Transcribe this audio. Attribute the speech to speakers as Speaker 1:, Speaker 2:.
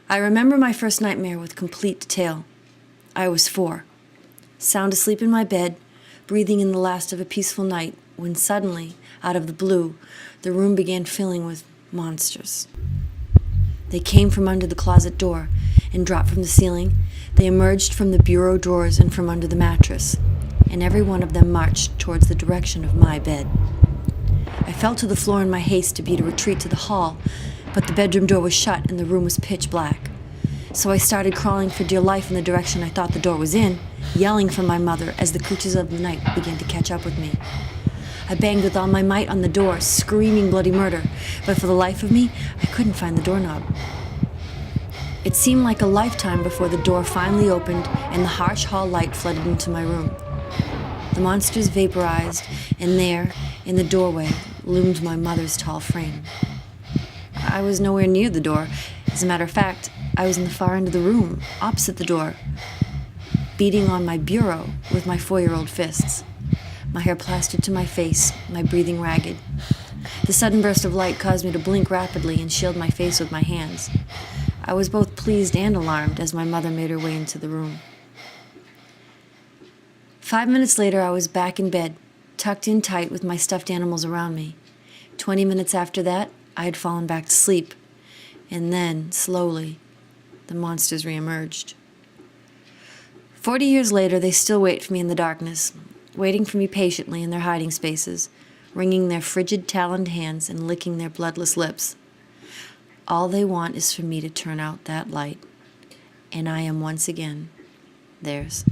Speaker 1: I remember my first nightmare with complete detail. I was 4, sound asleep in my bed, breathing in the last of a peaceful night, when suddenly, out of the blue, the room began filling with monsters. They came from under the closet door and dropped from the ceiling. They emerged from the bureau drawers and from under the mattress, and every one of them marched towards the direction of my bed. I fell to the floor in my haste to beat a retreat to the hall, but the bedroom door was shut and the room was pitch black. So I started crawling for dear life in the direction I thought the door was in, yelling for my mother as the creatures of the night began to catch up with me. I banged with all my might on the door, screaming bloody murder, but for the life of me, I couldn't find the doorknob. It seemed like a lifetime before the door finally opened and the harsh hall light flooded into my room. The monsters vaporized, and there, in the doorway, loomed my mother's tall frame. I was nowhere near the door. As a matter of fact, I was in the far end of the room, opposite the door, beating on my bureau with my 4-year-old fists. My hair plastered to my face, my breathing ragged. The sudden burst of light caused me to blink rapidly and shield my face with my hands. I was both pleased and alarmed as my mother made her way into the room. 5 minutes later, I was back in bed, tucked in tight with my stuffed animals around me. 20 minutes after that, I had fallen back to sleep. And then, slowly, the monsters reemerged. 40 years later, they still wait for me in the darkness, waiting for me patiently in their hiding spaces, wringing their frigid taloned hands and licking their bloodless lips. All they want is for me to turn out that light, and I am once again theirs.